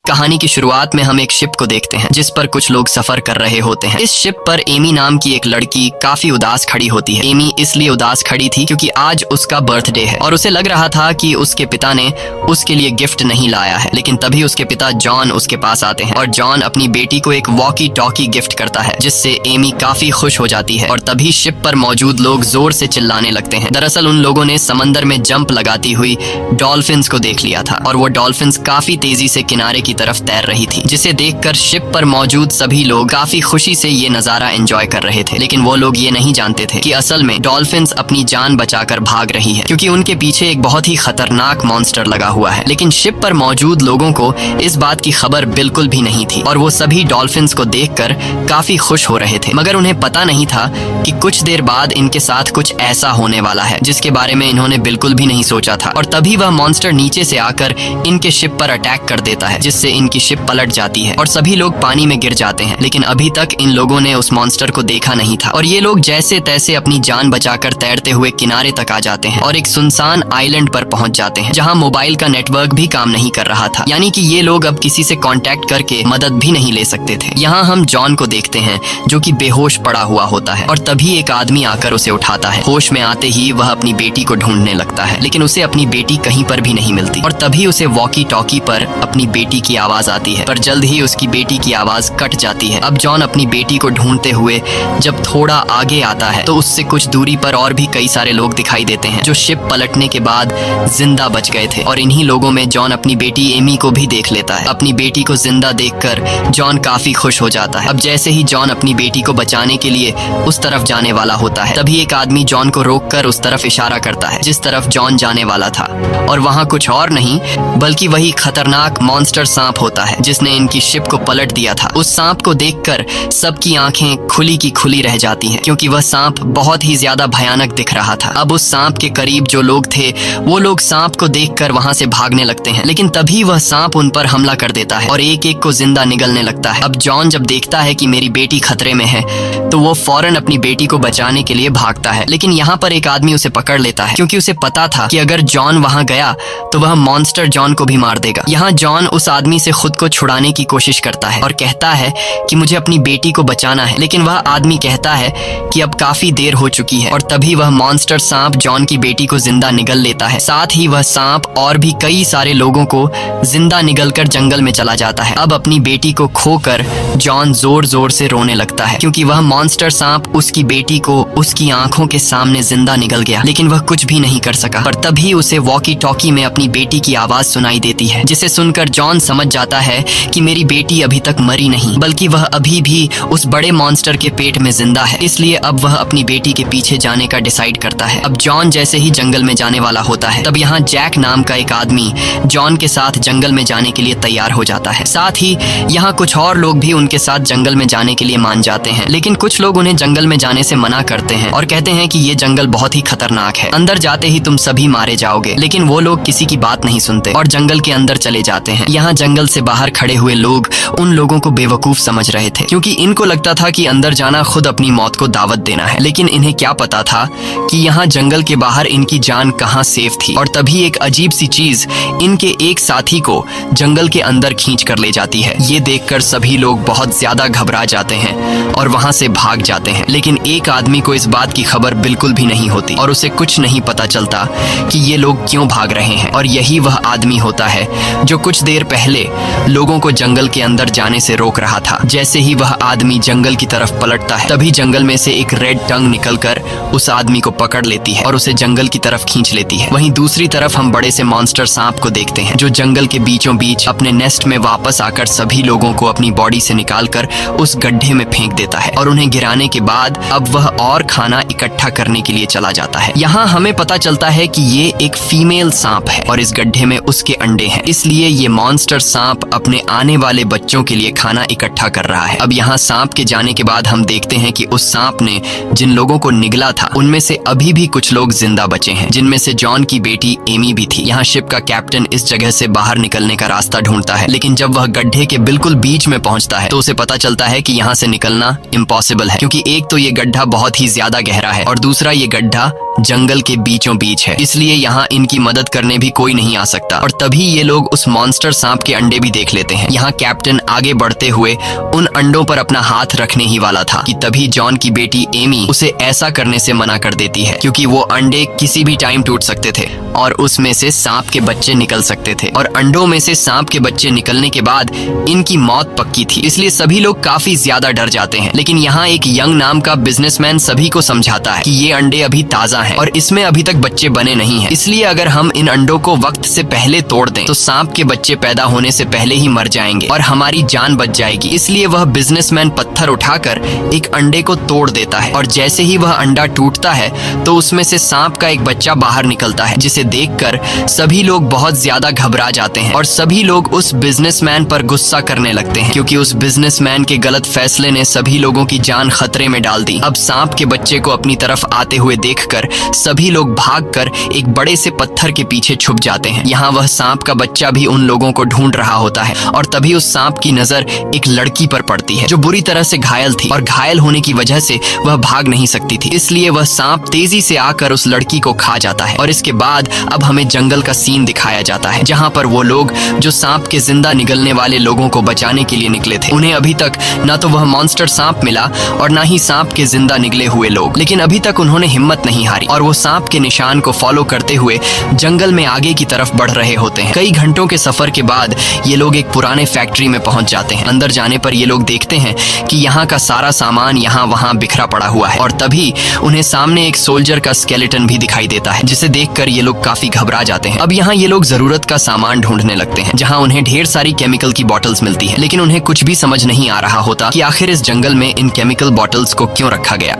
कहानी की शुरुआत में हम एक शिप को देखते हैं जिस पर कुछ लोग सफर कर रहे होते हैं। इस शिप पर एमी नाम की एक लड़की काफी उदास खड़ी होती है। एमी इसलिए उदास खड़ी थी क्योंकि आज उसका बर्थडे है और उसे लग रहा था कि उसके पिता ने उसके लिए गिफ्ट नहीं लाया है। लेकिन तभी उसके पिता जॉन उसके पास आते हैं और जॉन अपनी बेटी को एक वॉकी टॉकी गिफ्ट करता है जिससे एमी काफी खुश हो जाती है। और तभी शिप पर मौजूद लोग जोर से चिल्लाने लगते हैं। दरअसल उन लोगों ने समंदर में जंप लगाती हुई डॉल्फिन्स को देख लिया था और वो डॉल्फिन्स काफी तेजी से किनारे की तरफ तैर रही थी, जिसे देखकर शिप पर मौजूद सभी लोग काफी खुशी से ये नजारा एंजॉय कर रहे थे। लेकिन वो लोग ये नहीं जानते थे कि असल में डॉल्फिन्स अपनी जान बचाकर भाग रही है क्योंकि उनके पीछे एक बहुत ही खतरनाक मॉन्स्टर लगा हुआ है। लेकिन शिप पर मौजूद लोगों को इस बात की खबर बिल्कुल भी नहीं थी और वो सभी डॉल्फिन्स को देखकर काफी खुश हो रहे थे, मगर उन्हें पता नहीं था कि कुछ देर बाद इनके साथ कुछ ऐसा होने वाला है जिसके बारे में इन्होंने बिल्कुल भी नहीं सोचा था। और तभी वह मॉन्स्टर नीचे से आकर इनके शिप पर अटैक कर देता है जिससे इनकी शिप पलट जाती है और सभी लोग पानी में गिर जाते हैं। लेकिन अभी तक इन लोगों ने उस मॉन्स्टर को देखा नहीं था और ये लोग जैसे तैसे अपनी जान बचाकर तैरते हुए किनारे तक आ जाते हैं और एक सुनसान आइलैंड पर पहुंच जाते हैं जहां मोबाइल का नेटवर्क भी काम नहीं कर रहा था, यानी कि ये लोग अब किसी से कांटेक्ट करके मदद भी नहीं ले सकते थे। यहाँ हम जॉन को देखते हैं जो कि बेहोश पड़ा हुआ होता है और तभी एक आदमी आकर उसे उठाता है। होश में आते ही वह अपनी बेटी को ढूंढने लगता है लेकिन उसे अपनी बेटी कहीं पर भी नहीं मिलती और तभी उसे वॉकी टॉकी पर अपनी बेटी की आवाज आती है, पर जल्द ही उसकी बेटी की आवाज कट जाती है। अब जॉन अपनी बेटी को ढूंढते हुए जब थोड़ा आगे आता है तो उससे कुछ दूरी पर और भी कई सारे लोग दिखाई देते हैं जो शिप पलटने के बाद जिंदा बच गए थे और इन्हीं लोगों में जॉन अपनी बेटी एमी को भी देख लेता है। अपनी बेटी को जिंदा देखकर जॉन काफी खुश हो जाता है। अब जैसे ही जॉन अपनी बेटी को बचाने के लिए उस तरफ जाने वाला होता है तभी एक आदमी जॉन को रोककर उस तरफ इशारा करता है जिस तरफ जॉन जाने वाला था और वहां कुछ और नहीं बल्कि वही खतरनाक मॉन्स्टर सांप होता है जिसने इनकी शिप को पलट दिया था। उस सांप को देखकर सबकी आंखें खुली की खुली रह जाती हैं क्योंकि वह सांप बहुत ही ज्यादा भयानक दिख रहा था। अब उस सांप के करीब जो लोग थे वो लोग सांप को देखकर वहां से भागने लगते हैं, लेकिन तभी वह सांप उन पर हमला कर देता है और एक एक को जिंदा निगलने लगता है। अब जॉन जब देखता है कि मेरी बेटी खतरे में है तो वो फौरन अपनी बेटी को बचाने के लिए भागता है, लेकिन यहाँ पर एक आदमी उसे पकड़ लेता है क्योंकि उसे पता था कि अगर जॉन वहां गया तो वह मॉन्स्टर जॉन को भी मार देगा। यहाँ जॉन उस आदमी से खुद को छुड़ाने की कोशिश करता है और कहता है कि मुझे अपनी बेटी को बचाना है, लेकिन वह आदमी कहता है कि अब काफी देर हो चुकी है और तभी वह मॉन्स्टर सांप जॉन की बेटी को जिंदा निगल लेता है। साथ ही वह सांप और भी कई सारे लोगों को जिंदा निगलकर जंगल में चला जाता है। अब अपनी बेटी को खोकर जॉन जोर जोर से रोने लगता है क्योंकि वह मॉन्स्टर सांप उसकी बेटी को उसकी आंखों के सामने जिंदा निगल गया, लेकिन वह कुछ भी नहीं कर सका। पर तभी उसे वॉकी टॉकी में अपनी बेटी की आवाज सुनाई देती है जिसे सुनकर जॉन समझ जाता है कि मेरी बेटी अभी तक मरी नहीं बल्कि वह अभी भी उस बड़े मॉन्स्टर के पेट में जिंदा है। इसलिए अब वह अपनी बेटी के पीछे जाने का डिसाइड करता है। अब जॉन जैसे ही जंगल में जाने वाला होता है तब यहाँ जैक नाम का एक आदमी जॉन के साथ जंगल में जाने के लिए तैयार हो जाता है। साथ ही यहाँ कुछ और लोग भी उनके साथ जंगल में जाने के लिए मान जाते हैं, लेकिन कुछ लोग उन्हें जंगल में जाने से मना करते हैं और कहते हैं कि ये जंगल बहुत ही खतरनाक है, अंदर जाते ही तुम सभी मारे जाओगे। लेकिन वो लोग किसी की बात नहीं सुनते और जंगल के अंदर चले जाते हैं। यहाँ जंगल से बाहर खड़े हुए लोग उन लोगों को बेवकूफ समझ रहे थे क्योंकि इनको लगता था कि अंदर जाना खुद अपनी मौत को दावत देना है, लेकिन इन्हें क्या पता था कि यहाँ जंगल के बाहर इनकी जान कहाँ सेफ थी। और तभी एक अजीब सी चीज इनके एक साथी को जंगल के अंदर खींच कर ले जाती है। ये देखकर सभी लोग बहुत ज्यादा घबरा जाते हैं और वहां से भाग जाते हैं, लेकिन एक आदमी को इस बात की खबर बिल्कुल भी नहीं होती और उसे कुछ नहीं पता चलता कि ये लोग क्यों भाग रहे हैं। और यही वह आदमी होता है जो कुछ देर पहले लोगों को जंगल के अंदर जाने से रोक रहा था। जैसे ही वह आदमी जंगल की तरफ पलटता है तभी जंगल में से एक रेड टंग निकलकर उस आदमी को पकड़ लेती है और उसे जंगल की तरफ खींच लेती है। वहीं दूसरी तरफ हम बड़े से मॉन्स्टर सांप को देखते हैं जो जंगल के बीचों बीच अपने नेस्ट में वापस आकर सभी लोगों को अपनी बॉडी से निकालकर उस गड्ढे में फेंक देता है और उन्हें गिराने के बाद अब वह और खाना इकट्ठा करने के लिए चला जाता है। यहाँ हमें पता चलता है कि ये एक फीमेल सांप है और इस गड्ढे में उसके अंडे हैं, इसलिए ये मॉन्स्टर सांप अपने आने वाले बच्चों के लिए खाना इकट्ठा कर रहा है। अब यहाँ सांप के जाने के बाद हम देखते हैं कि उस सांप ने जिन लोगों को निगला था उनमें से अभी भी कुछ लोग जिंदा बचे हैं, जिनमें से जॉन की बेटी एमी भी थी। यहाँ शिप का कैप्टन इस जगह से बाहर निकलने का रास्ता ढूंढता है, लेकिन जब वह गड्ढे के बिल्कुल बीच में पहुंचता है तो उसे पता चलता है कि यहाँ से निकलना इम्पॉसिबल है, क्योंकि एक तो ये गड्ढा बहुत ही ज्यादा गहरा है और दूसरा ये गड्ढा जंगल के बीचों बीच है, इसलिए यहाँ इनकी मदद करने भी कोई नहीं आ सकता। और तभी ये लोग उस मॉन्स्टर सांप के अंडे भी देख लेते हैं। यहाँ कैप्टन आगे बढ़ते हुए उन अंडों पर अपना हाथ रखने ही वाला था कि तभी जॉन की बेटी एमी उसे ऐसा करने से मना कर देती है, क्योंकि वो अंडे किसी भी टाइम टूट सकते थे और उसमें से सांप के बच्चे निकल सकते थे, और अंडों में से सांप के बच्चे निकलने के बाद इनकी मौत पक्की थी। इसलिए सभी लोग काफी ज्यादा डर जाते हैं। लेकिन यहाँ एक यंग नाम का बिजनेसमैन सभी को समझाता है कि ये अंडे अभी ताजा हैं और इसमें अभी तक बच्चे बने नहीं हैं, इसलिए अगर हम इन अंडों को वक्त से पहले तोड़ दें तो सांप के बच्चे पैदा होने से पहले ही मर जाएंगे और हमारी जान बच जाएगी। इसलिए वह बिजनेसमैन पत्थर उठाकर एक अंडे को तोड़ देता है, और जैसे ही वह अंडा टूटता है तो उसमें से सांप का एक बच्चा बाहर निकलता है, जिसे देखकर सभी लोग बहुत ज्यादा घबरा जाते हैं और सभी लोग उस बिजनेसमैन पर गुस्सा करने लगते हैं, क्योंकि उस बिजनेसमैन के गलत फैसले ने सभी लोगों की जान खतरे में डाल दी। अब सांप के बच्चे को अपनी तरफ आते हुए देखकर सभी लोग भागकर एक बड़े से पत्थर के पीछे छुप जाते हैं। यहाँ वह सांप का बच्चा भी उन लोगों को ढूंढ रहा होता है, और तभी उस सांप की नजर एक लड़की पर पड़ती है जो बुरी तरह से घायल थी, और घायल होने की वजह से वह भाग नहीं सकती थी। इसलिए वह सांप तेजी से आकर उस लड़की को खा जाता है। और इसके बाद अब हमें जंगल का सीन दिखाया जाता है, जहाँ पर वो लोग जो सांप के जिंदा निगलने वाले लोगों को बचाने के लिए निकले थे, उन्हें अभी तक न तो वह मॉन्स्टर सांप मिला और न ही सांप के जिंदा निकले हुए लोग, लेकिन अभी तक उन्होंने हिम्मत नहीं हारी और वो सांप के निशान को फॉलो करते हुए जंगल में आगे की तरफ बढ़ रहे होते हैं। कई घंटों के सफर के बाद ये लोग एक पुराने फैक्ट्री में पहुंच जाते हैं। अंदर जाने पर ये लोग देखते हैं कि यहाँ का सारा सामान यहाँ वहाँ बिखरा पड़ा हुआ है, और तभी उन्हें सामने एक सोल्जर का स्केलेटन भी दिखाई देता है, जिसे देखकर ये लोग काफी घबरा जाते हैं। अब यहाँ ये लोग जरूरत का सामान ढूंढने लगते हैं, जहाँ उन्हें ढेर सारी केमिकल की बॉटल्स मिलती है, लेकिन उन्हें कुछ भी समझ नहीं आ रहा होता कि आखिर इस जंगल में इन केमिकल बॉटल्स को क्यों रखा गया।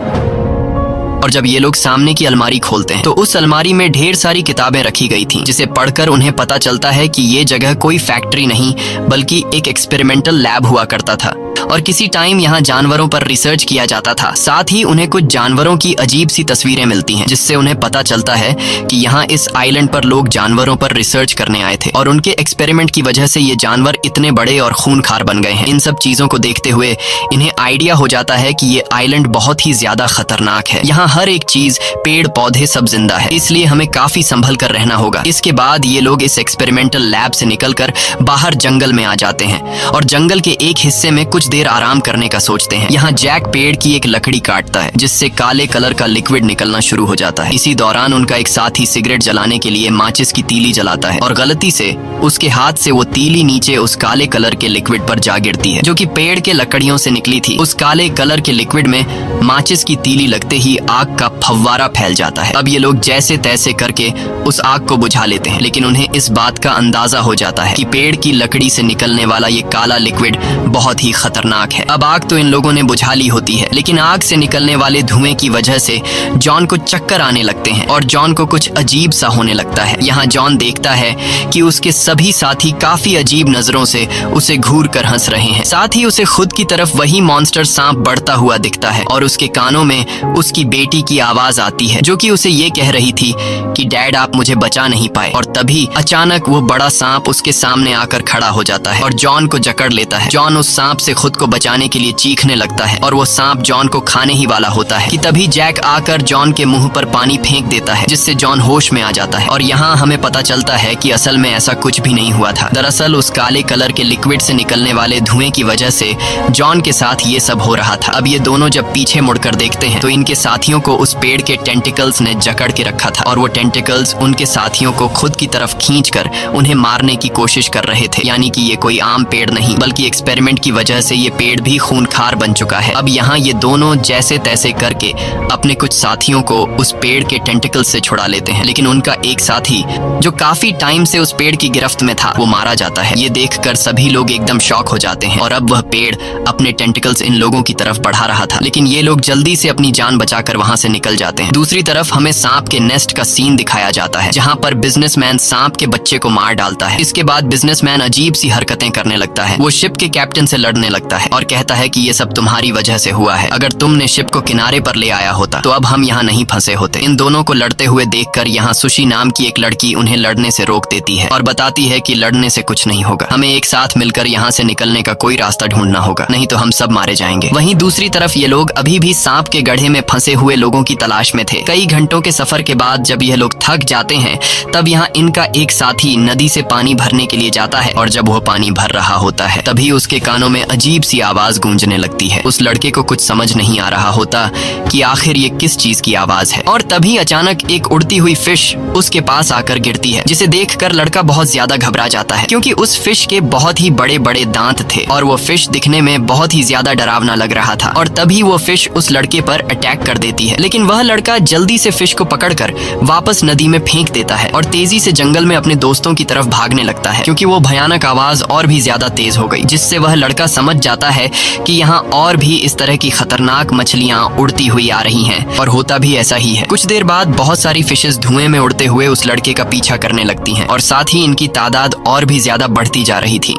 और जब ये लोग सामने की अलमारी खोलते हैं तो उस अलमारी में ढेर सारी किताबें रखी गई थीं, जिसे पढ़कर उन्हें पता चलता है कि ये जगह कोई फैक्ट्री नहीं बल्कि एक एक्सपेरिमेंटल लैब हुआ करता था, और किसी टाइम यहाँ जानवरों पर रिसर्च किया जाता था। साथ ही उन्हें कुछ जानवरों की अजीब सी तस्वीरें मिलती हैं, जिससे उन्हें पता चलता है कि यहाँ इस आइलैंड पर लोग जानवरों पर रिसर्च करने आए थे, और उनके एक्सपेरिमेंट की वजह से ये जानवर इतने बड़े और खूनखार बन गए हैं। इन सब चीजों को देखते हुए इन्हें आइडिया हो जाता है कि ये आइलैंड बहुत ही ज्यादा खतरनाक है। यहाँ हर एक चीज, पेड़ पौधे सब जिंदा है, इसलिए हमें काफी संभल कर रहना होगा। इसके बाद ये लोग इस एक्सपेरिमेंटल लैब से निकलकर बाहर जंगल में आ जाते हैं, और जंगल के एक हिस्से में कुछ देर आराम करने का सोचते हैं। यहाँ जैक पेड़ की एक लकड़ी काटता है, जिससे काले कलर का लिक्विड निकलना शुरू हो जाता है। इसी दौरान उनका एक साथी सिगरेट जलाने के लिए माचिस की तीली जलाता है, और गलती से उसके हाथ से वो तीली नीचे उस काले कलर के लिक्विड पर जा गिरती है, जो कि पेड़ के लकड़ियों से निकली थी। उस काले कलर के लिक्विड में माचिस की तीली लगते ही आग का फव्वारा फैल जाता है। अब ये लोग जैसे तैसे करके उस आग को बुझा लेते हैं, लेकिन उन्हें इस बात का अंदाजा हो जाता है कि पेड़ की लकड़ी से निकलने वाला ये काला लिक्विड बहुत ही खतरनाक है। अब आग तो इन लोगों ने बुझा ली होती है, लेकिन आग से निकलने वाले धुएं की वजह से जॉन को चक्कर आने लगते हैं और जॉन को कुछ अजीब सा होने लगता है। यहाँ जॉन देखता है कि उसके सभी साथी काफी अजीब नजरों से उसे घूर कर हंस रहे हैं। साथ ही उसे खुद की तरफ वही मॉन्स्टर सांप बढ़ता हुआ दिखता है, और उसके कानों में उसकी बेटी की आवाज आती है, जो कि उसे ये कह रही थी कि डैड आप मुझे बचा नहीं पाए। और तभी अचानक वो बड़ा सांप उसके सामने आकर खड़ा हो जाता है और जॉन को जकड़ लेता है। जॉन उस सांप से खुद को बचाने के लिए चीखने लगता है, और वो सांप जॉन को खाने ही वाला होता है कि तभी जैक आकर जॉन के मुंह पर पानी फेंक देता है, जिससे जॉन होश में आ जाता है। और यहाँ हमें पता चलता है कि असल में ऐसा कुछ भी नहीं हुआ था। दरअसल उस काले कलर के लिक्विड से निकलने वाले धुएं की वजह से जॉन के साथ ये सब हो रहा था। अब ये दोनों जब पीछे मुड़कर देखते हैं तो इनके साथियों को उस पेड़ के टेंटिकल्स ने जकड़ के रखा था, और वो टेंटिकल्स उनके साथियों को खुद की तरफ खींचकर उन्हें मारने की कोशिश कर रहे थे। यानी कि ये कोई आम पेड़ नहीं बल्कि एक्सपेरिमेंट की वजह से ये पेड़ भी खूनखार बन चुका है। अब यहाँ ये दोनों जैसे तैसे करके अपने कुछ साथियों को उस पेड़ के टेंटिकल से छुड़ा लेते हैं, लेकिन उनका एक साथी जो काफी टाइम से उस पेड़ की गिरफ्त में था वो मारा जाता है। ये देखकर सभी लोग एकदम शॉक हो जाते हैं, और अब वह पेड़ अपने टेंटिकल्स इन लोगों की तरफ बढ़ा रहा था, लेकिन ये लोग जल्दी से अपनी जान बचाकर वहां से निकल जाते हैं। दूसरी तरफ हमें सांप के नेस्ट का सीन दिखाया जाता है, जहाँ पर बिजनेसमैन सांप के बच्चे को मार डालता है। इसके बाद बिजनेसमैन अजीब सी हरकतें करने लगता है। वो शिप के कैप्टन से लड़ने लगता है और कहता है कि ये सब तुम्हारी वजह से हुआ है। अगर तुमने शिप को किनारे पर ले आया होता तो अब हम यहाँ नहीं फंसे होते। इन दोनों को लड़ते हुए देखकर यहाँ सुशी नाम की एक लड़की उन्हें लड़ने से रोक देती है और बताती है कि लड़ने से कुछ नहीं होगा, हमें एक साथ मिलकर यहाँ से निकलने का कोई रास्ता ढूंढना होगा, नहीं तो हम सब मारे जाएंगे। वहीं दूसरी तरफ ये लोग अभी भी सांप के गड्ढे में फंसे हुए लोगों की तलाश में थे। कई घंटों के सफर के बाद जब यह लोग थक जाते हैं तब यहाँ इनका एक साथी नदी से पानी भरने के लिए जाता है और जब वह पानी भर रहा होता है तभी उसके कानों में अजीब सी आवाज गूंजने लगती है। उस लड़के को कुछ समझ नहीं आ रहा होता कि आखिर ये किस चीज की आवाज है और तभी अचानक एक उड़ती हुई फिश उसके पास आकर गिरती है, जिसे देखकर लड़का बहुत ज्यादा घबरा जाता है क्योंकि उस फिश के बहुत ही बड़े बड़े दांत थे और वो फिश दिखने में बहुत ही ज्यादा डरावना लग रहा था। और तभी वो फिश उस लड़के पर अटैक कर देती है, लेकिन वह लड़का जल्दी से फिश को पकड़कर वापस नदी में फेंक देता है और तेजी से जंगल में अपने दोस्तों की तरफ भागने लगता है क्योंकि वो भयानक आवाज और भी ज्यादा तेज हो गई, जिससे वह लड़का समझ जाता है कि यहाँ और भी इस तरह की खतरनाक मछलियाँ उड़ती हुई आ रही हैं। और होता भी ऐसा ही है। कुछ देर बाद बहुत सारी फिशेस धुएं में उड़ते हुए उस लड़के का पीछा करने लगती हैं और साथ ही इनकी तादाद और भी ज्यादा बढ़ती जा रही थी,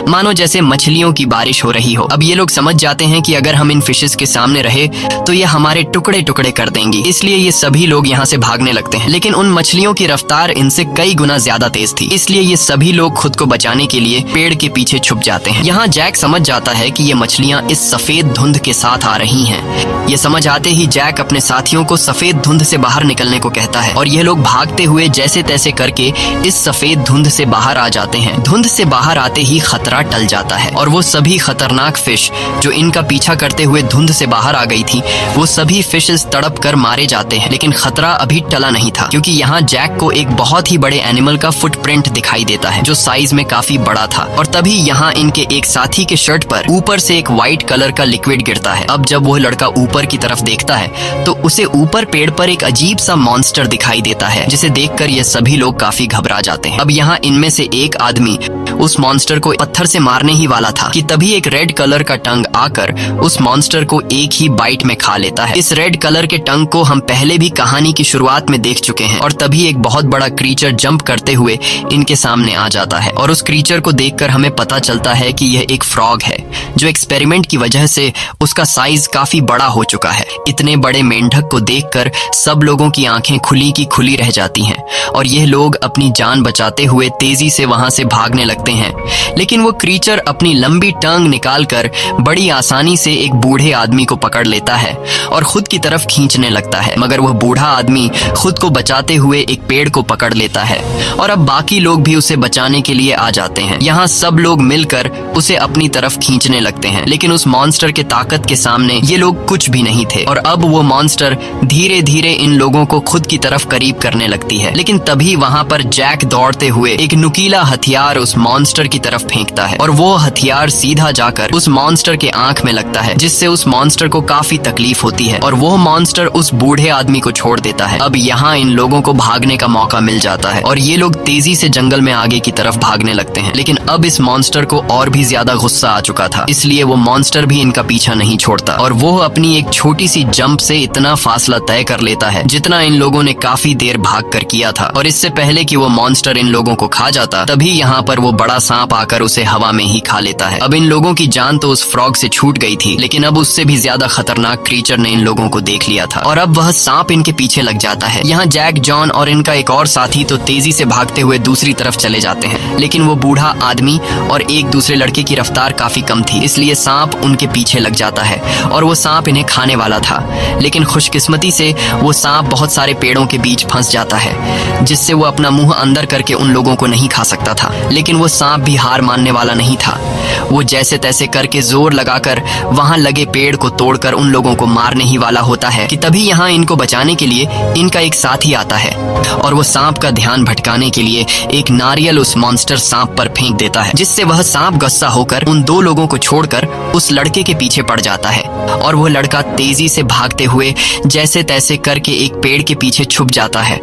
मानो जैसे मछलियों की बारिश हो रही हो। अब ये लोग समझ जाते हैं कि अगर हम इन फिशेस के सामने रहे तो ये हमारे टुकड़े टुकड़े कर देंगी, इसलिए ये सभी लोग यहाँ से भागने लगते हैं। लेकिन उन मछलियों की रफ्तार इनसे कई गुना ज्यादा तेज थी, इसलिए ये सभी लोग खुद को बचाने के लिए पेड़ के पीछे छुप जाते हैं। यहाँ जैक समझ जाता है कि ये मछलियाँ इस सफेद धुंध के साथ आ रही हैं। ये समझ आते ही जैक अपने साथियों को सफेद धुंध से बाहर निकलने को कहता है और ये लोग भागते हुए जैसे तैसे करके इस सफेद धुंध से बाहर आ जाते हैं। धुंध से बाहर आते ही खतरा टल जाता है और वो सभी खतरनाक फिश जो इनका पीछा करते हुए धुंध से बाहर आ गई थी, वो सभी फिशेस तड़प कर मारे जाते हैं। लेकिन खतरा अभी टला नहीं था क्योंकि यहाँ जैक को एक बहुत ही बड़े एनिमल का फुटप्रिंट दिखाई देता है जो साइज में काफी बड़ा था। और तभी यहाँ इनके एक साथी के शर्ट पर ऊपर से एक व्हाइट कलर का लिक्विड गिरता है। अब जब वह लड़का ऊपर की तरफ देखता है तो उसे ऊपर पेड़ पर एक अजीब सा मॉन्स्टर दिखाई देता है, जिसे देखकर ये सभी लोग काफी घबरा जाते हैं। अब यहाँ इनमें से एक आदमी उस मॉन्स्टर को पत्थर से मारने ही वाला था कि तभी एक रेड कलर का टंग आकर उस मॉन्स्टर को एक ही बाइट में खा लेता है। इस रेड कलर के टंग को हम पहले भी कहानी की शुरुआत में देख चुके हैं। और तभी एक बहुत बड़ा क्रीचर जंप करते हुए इनके सामने आ जाता है और उस क्रीचर को देखकर हमें पता चलता है कि यह एक फ्रॉग है जो एक्सपेरिमेंट की वजह से उसका साइज काफी बड़ा हो चुका है। इतने बड़े मेंढक को देखकर सब लोगों की आंखें खुली की खुली रह जाती हैं और यह लोग अपनी जान बचाते हुए तेजी से वहां से भागने लगते हैं। लेकिन वो क्रीचर अपनी लंबी टंग निकालकर बड़ी आसानी से एक बूढ़े आदमी को पकड़ लेता है और खुद की तरफ खींचने लगता है, मगर वह बूढ़ा आदमी खुद को बचाते हुए एक पेड़ को पकड़ लेता है और अब बाकी लोग भी उसे बचाने के लिए आ जाते हैं। यहाँ सब लोग मिलकर उसे अपनी तरफ खींचने लगते हैं, लेकिन उस मॉन्स्टर के ताकत के सामने ये लोग कुछ भी नहीं थे और अब वो मॉन्स्टर धीरे धीरे इन लोगों को खुद की तरफ करीब करने लगती है। लेकिन तभी वहाँ पर जैक दौड़ते हुए एक नुकीला हथियार उस मॉन्स्टर की तरफ फेंकता है और वो हथियार सीधा जाकर उस मॉन्स्टर के आंख में लगता है, जिससे उस मॉन्स्टर को काफी तकलीफ होती है और वो मॉन्स्टर उस बूढ़े आदमी को छोड़ देता है। अब यहाँ इन लोगों को भागने का मौका मिल जाता है और ये लोग तेजी से जंगल में आगे की तरफ भागने लगते हैं। लेकिन अब इस मॉन्स्टर को और भी ज्यादा गुस्सा आ चुका था, इसलिए वो मॉन्स्टर भी इनका पीछा नहीं छोड़ता और वो अपनी एक छोटी सी जंप से इतना फासला तय कर लेता है जितना इन लोगों ने काफी देर भाग कर किया था। और इससे पहले कि वो मॉन्स्टर इन लोगों को खा जाता तभी यहाँ पर वो बड़ा सांप आकर उसे हवा में ही खा लेता है। अब इन लोगों की जान तो उस फ्रॉग से छूट गई थी, लेकिन अब उससे भी ज्यादा खतरनाक क्रीचर ने इन लोगों को देख लिया था और अब वह सांप इनके पीछे लग जाता है। यहाँ जैक, जॉन और इनका एक और साथी तो तेजी से भागते हुए दूसरी तरफ चले जाते हैं, लेकिन वो बूढ़ा आदमी और एक दूसरे लड़के की रफ्तार काफी कम थी, इसलिए सांप उनके पीछे लग जाता है और वो सांप इन्हें खाने वाला था। लेकिन खुशकिस्मती से वो सांप बहुत सारे पेड़ों के बीच फंस जाता है, जिससे वो अपना मुंह अंदर करके उन लोगों को नहीं खा सकता था। लेकिन वो सांप भी हार मानने वाला नहीं था। वो जैसे तैसे करके जोर लगाकर वहां लगे पेड़ को तोड़कर उन लोगों को मारने ही वाला होता है कि तभी यहाँ इनको बचाने के लिए इनका एक साथी आता है और वो सांप का ध्यान भटकाने के लिए एक नारियल उस मॉन्स्टर सांप पर फेंक देता है, जिससे वह सांप गुस्सा होकर उन दो लोगों को छोड़कर उस लड़के के पीछे पड़ जाता है और वो लड़का तेजी से भागते हुए जैसे तैसे करके एक पेड़ के पीछे छुप जाता है।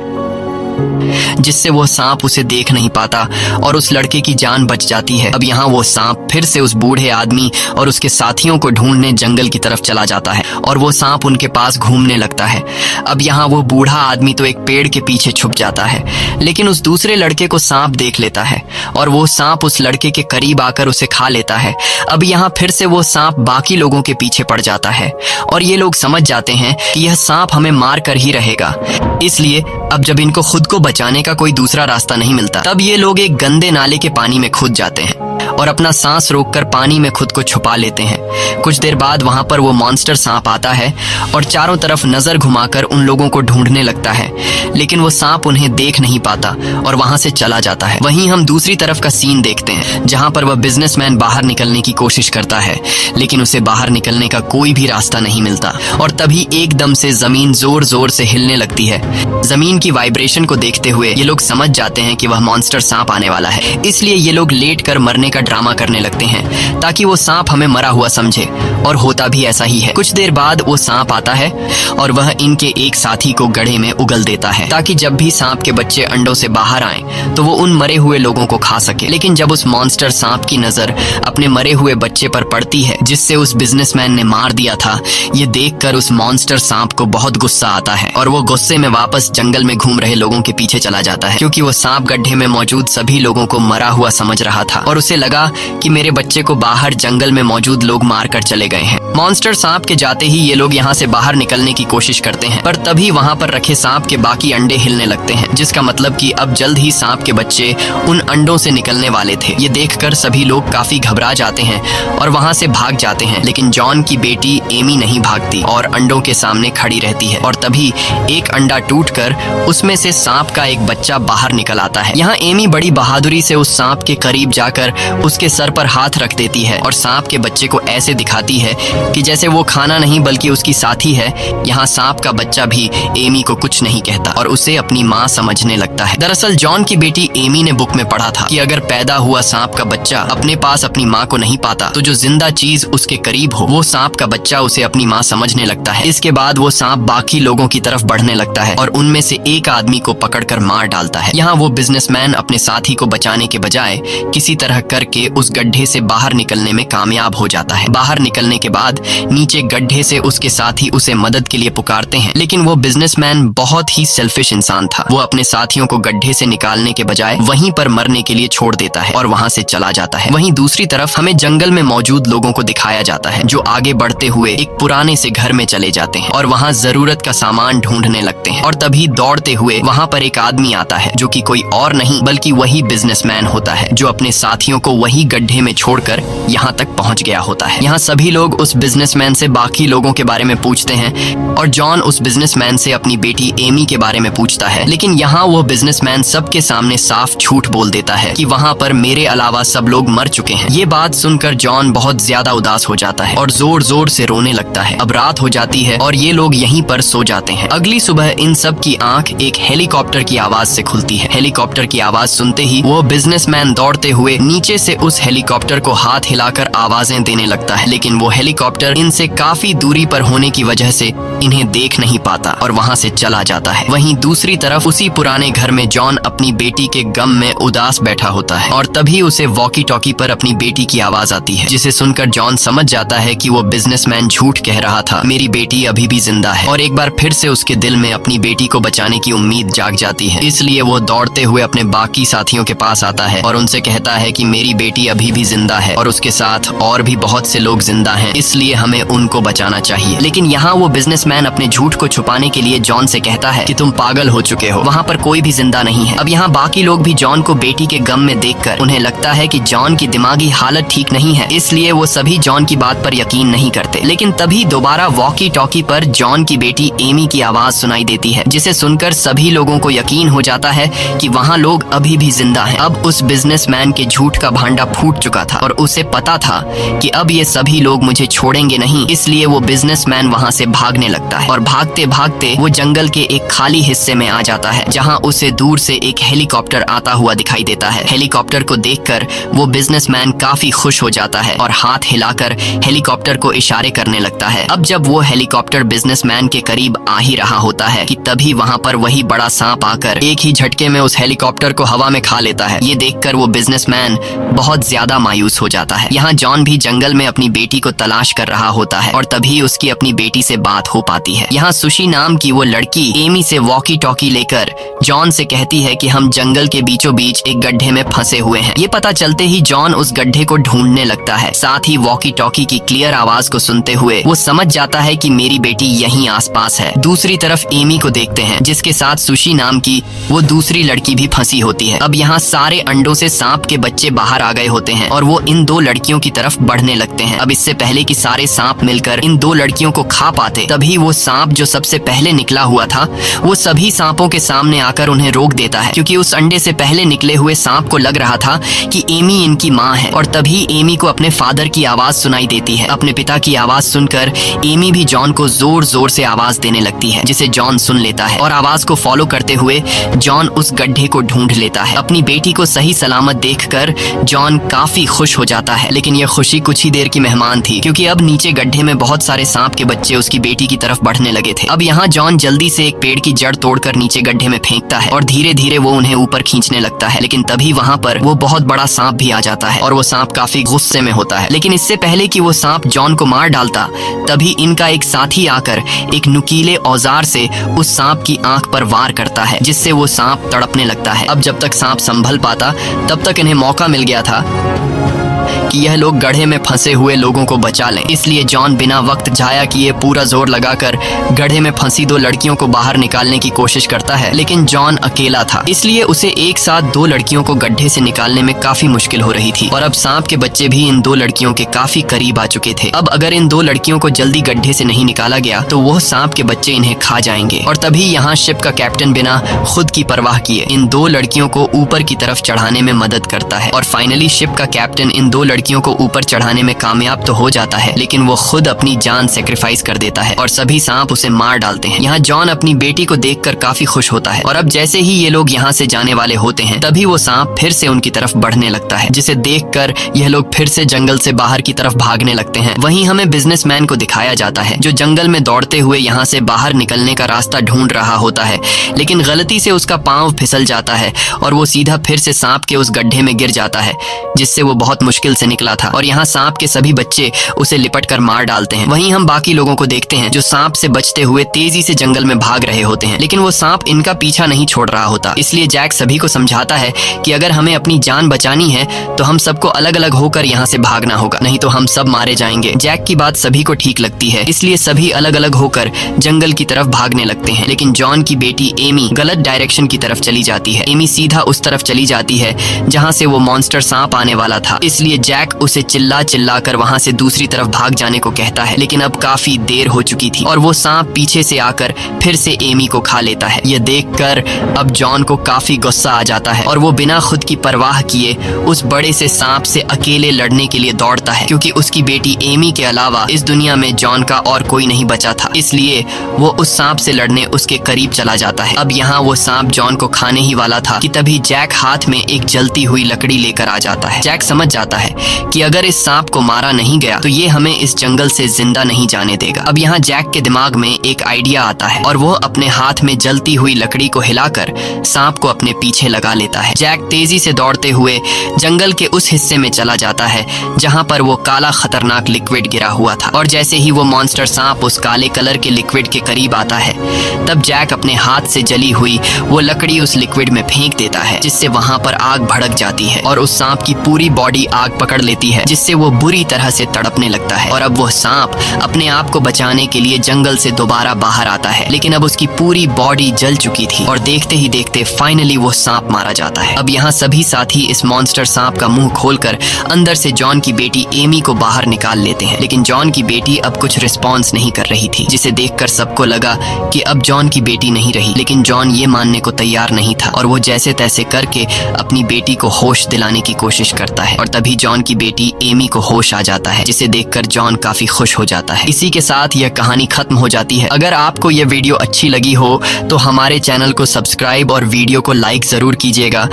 जिससे वो सांप उसे देख नहीं पाता और उस लड़के की जान बच जाती है। अब यहाँ वो सांप फिर से उस बूढ़े आदमी और उसके साथियों को ढूंढने जंगल की तरफ चला जाता है और वो सांप उनके पास घूमने लगता है। अब यहाँ वो बूढ़ा आदमी तो एक पेड़ के पीछे छुप जाता है, लेकिन उस दूसरे लड़के को सांप देख लेता है और वो सांप उस लड़के के करीब आकर उसे खा लेता है। अब यहाँ फिर से वो सांप बाकी लोगों के पीछे पड़ जाता है और ये लोग समझ जाते हैं कि यह सांप हमें मार कर ही रहेगा। इसलिए अब जब इनको खुद को बचाने का कोई दूसरा रास्ता नहीं मिलता, तब ये लोग एक गंदे नाले के पानी में कूद जाते हैं और अपना सांस रोककर पानी में खुद को छुपा लेते हैं। कुछ देर बाद वहां पर वो मॉन्स्टर सांप आता है और चारों तरफ नजर घुमाकर उन लोगों को ढूंढने लगता है, लेकिन वो सांप उन्हें देख नहीं पाता और वहां से चला जाता है। वहीं हम दूसरी तरफ का सीन देखते हैं जहां पर वह बिजनेसमैन बाहर निकलने की कोशिश करता है, लेकिन उसे बाहर निकलने का कोई भी रास्ता नहीं मिलता और तभी एकदम से जमीन जोर जोर से हिलने लगती है। जमीन की वाइब्रेशन को देखते हुए ये लोग समझ जाते हैं कि वह मॉन्स्टर सांप आने वाला है, इसलिए ये लोग लेट कर मरने का ड्रामा करने लगते हैं ताकि वो सांप हमें मरा हुआ समझे, और होता भी ऐसा ही है। कुछ देर बाद वो सांप आता है और वह इनके एक साथी को गड्ढे में उगल देता है ताकि जब भी सांप के बच्चे अंडों से बाहर आएं तो वो उन मरे हुए लोगों को खा सके। लेकिन जब उस मॉन्स्टर सांप की नजर अपने मरे हुए बच्चे पर पड़ती है जिससे उस बिजनेसमैन ने मार दिया था, ये देखकर उस मॉन्स्टर सांप को बहुत गुस्सा आता है और वो गुस्से में वापस जंगल में घूम रहे लोगों के पीछे चला जाता है, क्योंकि वो सांप गड्ढे में मौजूद सभी लोगों को मरा हुआ समझ रहा था और उसे लगा कि मेरे बच्चे को बाहर जंगल में मौजूद लोग मार कर चले गए हैं। मॉन्स्टर सांप के जाते ही ये लोग यहाँ से बाहर निकलने की कोशिश करते हैं, पर तभी वहाँ पर रखे सांप के बाकी अंडे हिलने लगते हैं, जिसका मतलब कि अब जल्द ही सांप के बच्चे उन अंडों से निकलने वाले थे। ये देखकर सभी लोग काफी घबरा जाते हैं और वहाँ से भाग जाते हैं, लेकिन जॉन की बेटी एमी नहीं भागती और अंडों के सामने खड़ी रहती है और तभी एक अंडा टूटकर उसमें से सांप का एक बच्चा बाहर निकल आता है। यहाँ एमी बड़ी बहादुरी से उस सांप के करीब जाकर उसके सर पर हाथ रख देती है और सांप के बच्चे को ऐसे दिखाती है कि जैसे वो खाना नहीं बल्कि उसकी साथी है। यहाँ सांप का बच्चा भी एमी को कुछ नहीं कहता और उसे अपनी माँ समझने लगता है। दरअसल जॉन की बेटी एमी ने बुक में पढ़ा था कि अगर पैदा हुआ सांप का बच्चा अपने पास अपनी माँ को नहीं पाता तो जो जिंदा चीज उसके करीब हो वो सांप का बच्चा उसे अपनी माँ समझने लगता है। इसके बाद वो सांप बाकी लोगों की तरफ बढ़ने लगता है और उनमें से एक आदमी को पकड़कर मार डालता है। यहाँ वो बिजनेसमैन अपने साथी को बचाने के बजाय किसी तरह करके उस गड्ढे से बाहर निकलने में कामयाब हो जाता है। बाहर निकलने के बाद नीचे गड्ढे से उसके साथी उसे मदद के लिए पुकारते हैं, लेकिन वो बिजनेसमैन बहुत ही सेल्फिश इंसान था। वो अपने साथियों को गड्ढे से निकालने के बजाय वहीं पर मरने के लिए छोड़ देता है और वहाँ से चला जाता है। वहीं दूसरी तरफ हमें जंगल में मौजूद लोगों को दिखाया जाता है जो आगे बढ़ते हुए एक पुराने से घर में चले जाते हैं और वहाँ जरूरत का सामान ढूंढने लगते हैं और तभी दौड़ते हुए वहाँ पर एक आदमी आता है जो कि कोई और नहीं बल्कि वही बिजनेसमैन होता है जो अपने साथियों को वही गड्ढे में छोड़कर यहाँ तक पहुँच गया होता है। यहाँ सभी लोग उस बिजनेसमैन से बाकी लोगों के बारे में पूछते हैं और जॉन उस बिजनेसमैन से अपनी बेटी एमी के बारे में पूछता है, लेकिन यहाँ वो बिजनेसमैन सबके सामने साफ झूठ बोल देता है कि वहाँ पर मेरे अलावा सब लोग मर चुके हैं। ये बात सुनकर जॉन बहुत ज्यादा उदास हो जाता है और जोर जोर से रोने लगता है। अब रात हो जाती है और ये लोग यहीं पर सो जाते हैं। अगली सुबह इन सब की आंख एक हेलीकॉप्टर की आवाज से खुलती है। हेलीकॉप्टर की आवाज सुनते ही वो बिजनेसमैन दौड़ते हुए नीचे से उस हेलीकॉप्टर को हाथ हिलाकर आवाजें देने लगता है, लेकिन वो हेलीकॉप्टर इनसे काफी दूरी पर होने की वजह से इन्हें देख नहीं पाता और वहाँ से चला जाता है। वहीं दूसरी तरफ उसी पुराने घर में जॉन अपनी बेटी के गम में उदास बैठा होता है और तभी उसे वॉकी टॉकी पर अपनी बेटी की आवाज आती है, जिसे सुनकर जॉन समझ जाता है कि वो बिजनेसमैन झूठ कह रहा था, मेरी बेटी अभी भी जिंदा है। और एक बार फिर से उसके दिल में अपनी बेटी को बचाने की उम्मीद जाग जाती है, इसलिए वो दौड़ते हुए अपने बाकी साथियों के पास आता है और उनसे कहता है कि मेरी बेटी अभी भी जिंदा है और उसके साथ और भी बहुत से लोग जिंदा हैं, इसलिए हमें उनको बचाना चाहिए। लेकिन यहाँ वो बिजनेसमैन अपने झूठ को छुपाने के लिए जॉन से कहता है कि तुम पागल हो चुके हो, वहाँ पर कोई भी जिंदा नहीं है। अब यहाँ बाकी लोग भी जॉन को बेटी के गम में देखकर उन्हें लगता है कि जॉन की दिमागी हालत ठीक नहीं है, इसलिए वो सभी जॉन की बात पर यकीन नहीं करते। लेकिन तभी दोबारा वॉकी टॉकी पर जॉन की बेटी एमी की आवाज सुनाई देती है, जिसे सुनकर सभी लोगों को यकीन हो जाता है कि वहाँ लोग अभी भी जिंदा हैं। अब उस बिजनेसमैन के झूठ का भांडा फूट चुका था और उसे पता था कि अब ये सभी लोग मुझे छोड़ेंगे नहीं, इसलिए वो बिजनेसमैन वहाँ से भागने लगता लगता है और भागते भागते वो जंगल के एक खाली हिस्से में आ जाता है, जहाँ उसे दूर से एक हेलीकॉप्टर आता हुआ दिखाई देता है। हेलीकॉप्टर को देखकर वो बिजनेसमैन काफी खुश हो जाता है और हाथ हिलाकर हेलीकॉप्टर को इशारे करने लगता है। अब जब वो हेलीकॉप्टर बिजनेसमैन के करीब आ ही रहा होता है कि तभी वहाँ पर वही बड़ा सांप आकर एक ही झटके में उस हेलीकॉप्टर को हवा में खा लेता है। ये देखकर वो बिजनेसमैन बहुत ज्यादा मायूस हो जाता है। यहाँ जॉन भी जंगल में अपनी बेटी को तलाश कर रहा होता है और तभी उसकी अपनी बेटी से बात हो पाती है। यहाँ सुशी नाम की वो लड़की एमी से वॉकी टॉकी लेकर जॉन से कहती है कि हम जंगल के बीचों बीच एक गड्ढे में फंसे हुए हैं। ये पता चलते ही जॉन उस गड्ढे को ढूंढने लगता है। साथ ही वॉकी टॉकी की क्लियर आवाज को सुनते हुए वो समझ जाता है कि मेरी बेटी यहीं आसपास है। दूसरी तरफ एमी को देखते हैं, जिसके साथ सुशी नाम की वो दूसरी लड़की भी फंसी होती है। अब यहाँ सारे अंडों से सांप के बच्चे बाहर आ गए होते हैं और वो इन दो लड़कियों की तरफ बढ़ने लगते हैं। अब इससे पहले कि सारे सांप मिलकर इन दो लड़कियों को खा पाते, तभी वो सांप जो सबसे पहले निकला हुआ था वो सभी सांपों के सामने आकर उन्हें रोक देता है, क्योंकि उस अंडे से पहले निकले हुए सांप को लग रहा था कि एमी इनकी माँ है। और तभी एमी को अपने फादर की आवाज सुनाई देती है। अपने पिता की आवाज सुनकर एमी भी जॉन को जोर जोर से आवाज देने लगती है, जिसे जॉन सुन लेता है और आवाज को फॉलो करते हुए जॉन उस गड्ढे को ढूंढ लेता है। अपनी बेटी को सही सलामत देखकर जॉन काफी खुश हो जाता है, लेकिन यह खुशी कुछ ही देर की मेहमान थी, क्योंकि अब नीचे गड्ढे में बहुत सारे सांप के बच्चे उसकी बेटी की तरफ बढ़ने लगे थे। अब यहाँ जॉन जल्दी से एक पेड़ की जड़ तोड़कर नीचे गड्ढे में फेंकता है और धीरे धीरे वो उन्हें ऊपर खींचने लगता है। लेकिन तभी वहाँ पर वो बहुत बड़ा सांप भी आ जाता है और वो सांप काफी गुस्से में होता है। लेकिन इससे पहले कि वो सांप जॉन को मार डालता, तभी इनका एक साथी आकर एक नुकीले औजार से उस सांप की आंख पर वार करता है, जिससे वो सांप तड़पने लगता है। अब जब तक सांप संभल पाता तब तक इन्हें मौका मिल गया था कि यह लोग गड्ढे में फंसे हुए लोगों को बचा लें। इसलिए जॉन बिना वक्त जाया किए पूरा जोर लगाकर गड्ढे में फंसी दो लड़कियों को बाहर निकालने की कोशिश करता है। लेकिन जॉन अकेला था, इसलिए उसे एक साथ दो लड़कियों को गड्ढे से निकालने में काफी मुश्किल हो रही थी और अब सांप के बच्चे भी इन दो लड़कियों के काफी करीब आ चुके थे। अब अगर इन दो लड़कियों को जल्दी गड्ढे से नहीं निकाला गया तो वो सांप के बच्चे इन्हें खा जाएंगे। और तभी यहाँ शिप का कैप्टन बिना खुद की परवाह किए इन दो लड़कियों को ऊपर की तरफ चढ़ाने में मदद करता है और फाइनली शिप का कैप्टन इन दो लड़कियों को ऊपर चढ़ाने में कामयाब तो हो जाता है, लेकिन वो खुद अपनी जान सेक्रीफाइस कर देता है और सभी सांप उसे मार डालते हैं। यहाँ जॉन अपनी बेटी को देखकर काफी खुश होता है और अब जैसे ही ये लोग यहाँ से जाने वाले होते हैं तभी वो सांप फिर से उनकी तरफ बढ़ने लगता है, जिसे देखकर यह लोग फिर से जंगल से बाहर की तरफ भागने लगते हैं। वहीं हमें बिजनेसमैन को दिखाया जाता है जो जंगल में दौड़ते हुए यहाँ से बाहर निकलने का रास्ता ढूंढ रहा होता है, लेकिन गलती से उसका पांव फिसल जाता है और वो सीधा फिर से सांप के उस गड्ढे में गिर जाता है, जिससे वो बहुत मुश्किल से निकला था। और यहाँ सांप के सभी बच्चे उसे लिपट कर मार डालते हैं। वहीं हम बाकी लोगों को देखते हैं जो सांप से बचते हुए तेजी से जंगल में भाग रहे होते हैं, लेकिन वो सांप इनका पीछा नहीं छोड़ रहा होता। इसलिए जैक सभी को समझाता है कि अगर हमें अपनी जान बचानी है तो हम सबको अलग अलग होकर यहाँ से भागना होगा, नहीं तो हम सब मारे जाएंगे। जैक की बात सभी को ठीक लगती है, इसलिए सभी अलग अलग होकर जंगल की तरफ भागने लगते हैं। लेकिन जॉन की बेटी एमी गलत डायरेक्शन की तरफ चली जाती है। एमी सीधा उस तरफ चली जाती है जहाँ से वो मॉन्स्टर सांप आने वाला था, इसलिए जैक उसे चिल्ला कर वहाँ से दूसरी तरफ भाग जाने को कहता है। लेकिन अब काफी देर हो चुकी थी और वो सांप पीछे से आकर फिर से एमी को खा लेता है। यह देखकर अब जॉन को काफी गुस्सा आ जाता है और वो बिना खुद की परवाह किए उस बड़े से सांप से अकेले लड़ने के लिए दौड़ता है, क्योंकि उसकी बेटी एमी के अलावा इस दुनिया में जॉन का और कोई नहीं बचा था। इसलिए वो उस सांप से लड़ने उसके करीब चला जाता है। अब यहाँ वो सांप जॉन को खाने ही वाला था कि तभी जैक हाथ में एक जलती हुई लकड़ी लेकर आ जाता है। जैक समझ जाता है कि अगर इस सांप को मारा नहीं गया तो ये हमें इस जंगल से जिंदा नहीं जाने देगा। अब यहाँ जैक के दिमाग में एक आइडिया आता है और वो अपने हाथ में जलती हुई लकड़ी को हिलाकर सांप को अपने पीछे लगा लेता है। जैक तेजी से दौड़ते हुए जंगल के उस हिस्से में चला जाता है जहाँ पर वो काला खतरनाक लिक्विड गिरा हुआ था और जैसे ही वो मॉन्स्टर सांप उस काले कलर के लिक्विड के करीब आता है तब जैक अपने हाथ से जली हुई वो लकड़ी उस लिक्विड में फेंक देता है, जिससे वहाँ पर आग भड़क जाती है और उस सांप की पूरी बॉडी आग पकड़ लेती है, जिससे वो बुरी तरह से तड़पने लगता है। और अब वो सांप अपने आप को बचाने के लिए जंगल से दोबारा बाहर आता है, लेकिन अब उसकी पूरी बॉडी जल चुकी थी और देखते ही देखते फाइनली वो सांप मारा जाता है। अब यहाँ सभी साथी इस मॉन्स्टर सांप का मुंह खोलकर अंदर से जॉन की बेटी एमी को बाहर निकाल लेते हैं, लेकिन जॉन की बेटी अब कुछ रिस्पॉन्स नहीं कर रही थी, जिसे देखकर सबको लगा कि अब जॉन की बेटी नहीं रही। लेकिन जॉन ये मानने को तैयार नहीं था और वो जैसे तैसे करके अपनी बेटी को होश दिलाने की कोशिश करता है और तभी जॉन जॉन की बेटी एमी को होश आ जाता है, जिसे देखकर जॉन काफी खुश हो जाता है। इसी के साथ यह कहानी खत्म हो जाती है। अगर आपको यह वीडियो अच्छी लगी हो तो हमारे चैनल को सब्सक्राइब और वीडियो को लाइक जरूर कीजिएगा।